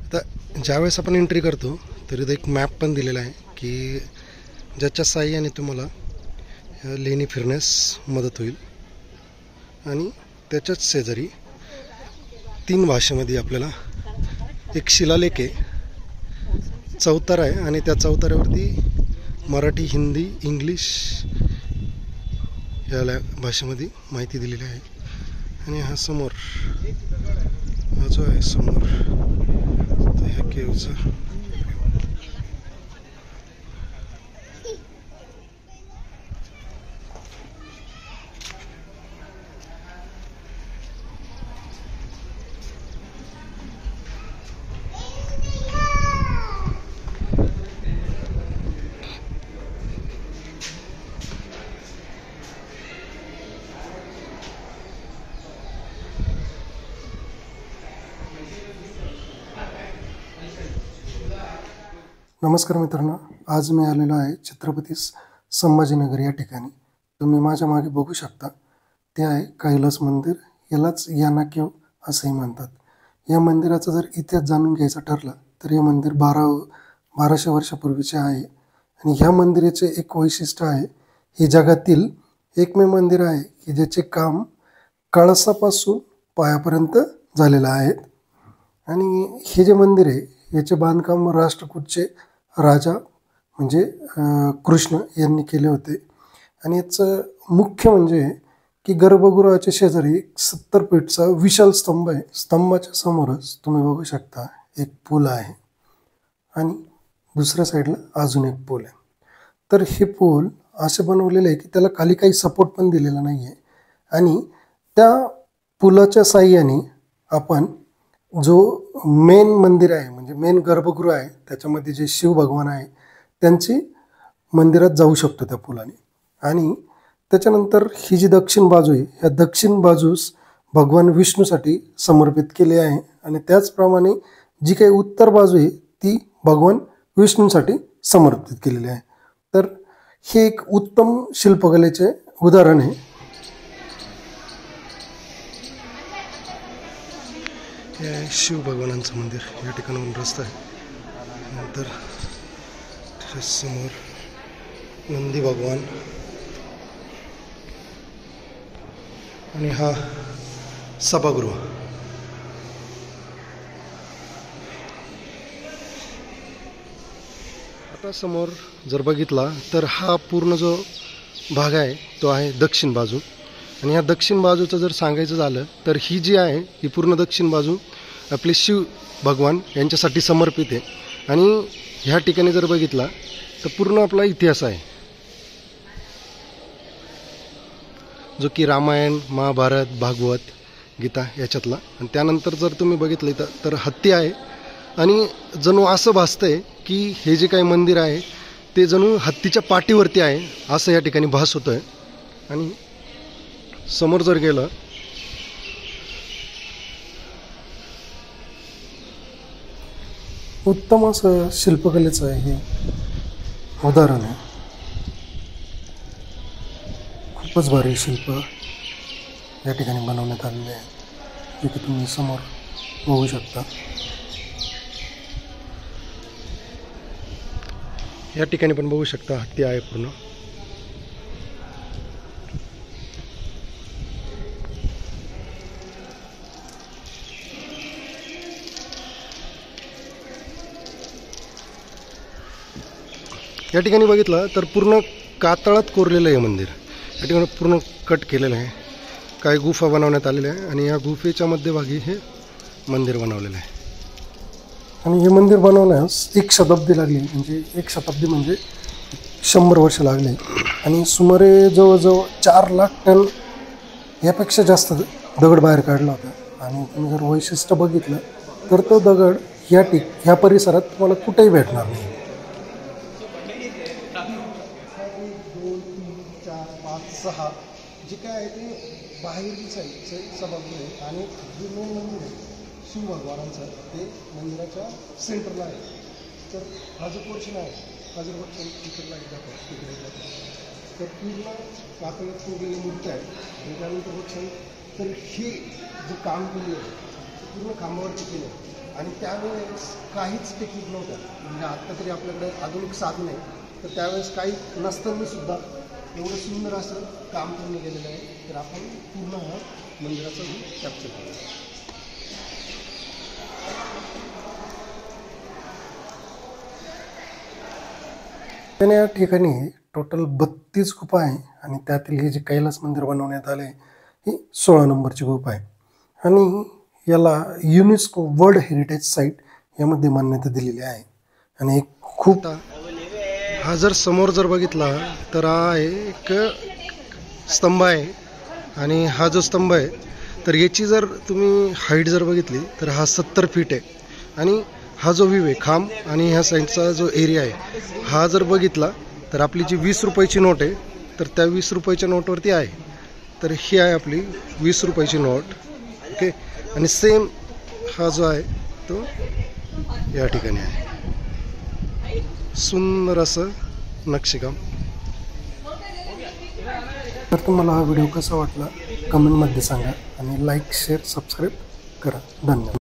आता ज्यावेळेस आपण एंट्री करतो तर इथं एक मॅप पण दिलेला आहे की ज्याच्या साहाय्याने तुम्हाला लेणी फिरण्यास मदत होईल. आणि त्याच्याच शेजारी 3 भाषेमध्ये आपल्याला एक शिलालेख आहे, चौतारा आहे आणि त्या चौताऱ्यावरती मराठी, हिंदी, इंग्लिश या भाषेमध्ये माहिती दिलेली आहे. आणि हा समोर हा जो आहे समोर ह्या केवचा नमस्कार मित्रांनो, आज मी आलेलो आहे छत्रपती संभाजीनगर या ठिकाणी. तुम्ही माझ्या मागे बघू शकता ते आहे कैलास मंदिर. यालाच याना केव असंही म्हणतात. या मंदिराचा जर इतिहास जाणून घ्यायचा ठरला तर हे मंदिर 1200 वर्षापूर्वीचे आहे. आणि ह्या मंदिराचे एक वैशिष्ट्य आहे, हे जगातील एकमेव मंदिर आहे की ज्याचे काम कळसापासून पायापर्यंत झालेलं आहे. आणि हे जे मंदिर आहे याचे बांधकाम राष्ट्रकूटचे राजा म्हणजे कृष्ण यांनी केले होते. आणि याचं मुख्य म्हणजे की गर्भगृहाच्या शेजारी 70 फीटचा विशाल स्तंभ आहे. स्तंभाच्या समोरच तुम्ही बघू शकता एक पूल आहे आणि दुसऱ्या साईडला अजून एक पूल आहे. तर हे पूल असे बनवलेले आहे की त्याला खाली काही सपोर्ट पण दिलेला नाही आहे. आणि त्या पुलाच्या साहाय्याने आपण जो मेन मंदिर आहे म्हणजे मेन गर्भगृह आहे त्याच्यामध्ये जे शिव भगवान आहे त्यांची मंदिरात जाऊ शकतो त्या पुलाने. आणि त्याच्यानंतर ही जी दक्षिण बाजू आहे ह्या दक्षिण बाजूस भगवान विष्णूसाठी समर्पित केली आहे. आणि त्याचप्रमाणे जी काही उत्तर बाजू आहे ती भगवान विष्णूसाठी समर्पित केलेली आहे. तर हे एक उत्तम शिल्पकलेचे उदाहरण आहे. हे आहे शिव भगवानांचं मंदिर. या ठिकाणाहून रस्ता आहे. नंतर समोर नंदी भगवान आणि हा सभागृह. आता समोर जर बघितला तर हा पूर्ण जो भाग आहे तो आहे दक्षिण बाजू. आणि ह्या दक्षिण बाजूचं जर सांगायचं झालं तर ही जी आहे ही पूर्ण दक्षिण बाजू आपले शिव भगवान यांच्यासाठी समर्पित आहे. आणि ह्या ठिकाणी जर बघितला तर पूर्ण आपला इतिहास आहे जो की रामायण, महाभारत, भागवत, गीता याच्यातला. आणि त्यानंतर जर तुम्ही बघितलं तर हत्ती आहे. आणि जणू असं भासतंय की हे जे काही मंदिर आहे ते जणू हत्तीच्या पाठीवरती आहे असं या ठिकाणी भास होतोय. आणि समोर जर गेलं उत्तम असं शिल्पकलेचं आहे हे उदाहरण आहे. खूपच भारी शिल्प या ठिकाणी बनवण्यात आलेले आहे जे की तुम्ही समोर बघू शकता. या ठिकाणी पण बघू शकता हत्ती आहे पूर्ण. या ठिकाणी बघितलं तर पूर्ण कातळात कोरलेलं आहे मंदिर. या ठिकाणी पूर्ण कट केलेलं आहे. काही गुफा बनवण्यात आलेल्या आहे आणि या गुफेच्या मध्यभागी हे मंदिर बनवलेलं आहे. आणि हे मंदिर बनवण्यास 1 शताब्दी लागली. म्हणजे 1 शताब्दी म्हणजे 100 वर्ष लागले. आणि सुमारे जवळजवळ 4 लाख टन यापेक्षा जास्त दगड बाहेर काढला होता. आणि तुम्ही जर वैशिष्ट्य बघितलं तर तो दगड ह्या परिसरात तुम्हाला कुठेही भेटणार नाही. 2, 3, 4, 5, 6 जे काय आहे ते बाहेरची साईडचं सभागृह आहे. आणि जे मेन मंदिर आहे शिव भगवानांचं ते मंदिराच्या सेंटरला आहे. तर हा जो पोर्शन आहे हा जर तिकडला तिकडे तर पूर्ण कातळात कोरलेली मूर्ती आहे. आणि त्यानंतर तर हे जे काम केलेलं आहे पूर्ण खांबावरती केलं आहे. आणि त्यावेळेस काहीच टेक्निक नव्हतं. म्हणजे आत्ता तरी आपल्याकडे आधुनिक साधन आहे, तर त्यावेळेस काही नसताना सुद्धा एवढं सुंदर असं काम पूर्ण केलेलं आहे. तर आपण पूर्ण हा मंदिराचं कॅप्चर केलं. त्याने या ठिकाणी टोटल 32 गुफा आहे आणि त्यातील हे जे कैलास मंदिर बनवण्यात आले ही 16 नंबरची गुफा आहे आणि याला युनेस्को वर्ल्ड हेरिटेज साईट यामध्ये मान्यता दिलेली आहे. आणि एक खूप हा जर समोर जर बघितला तर हा एक स्तंभ आहे आणि हा जो स्तंभ आहे तर याची जर तुम्ही हाईट जर बघितली तर हा 70 फीट आहे. आणि हा जो व्ह्यू आहे खांब आणि ह्या साईडचा जो एरिया आहे हा जर बघितला तर आपली जी 20 रुपयाची नोट आहे तर त्या 20 रुपयाच्या नोटवरती आहे. तर ही आहे आपली 20 रुपयाची नोट. ओके. आणि सेम हा जो आहे तो या ठिकाणी आहे. सुंदर असं नक्षीकाम. तर तुम्हाला हा व्हिडिओ कसा वाटला कमेंटमध्ये सांगा आणि लाईक शेअर सबस्क्राईब करा. धन्यवाद.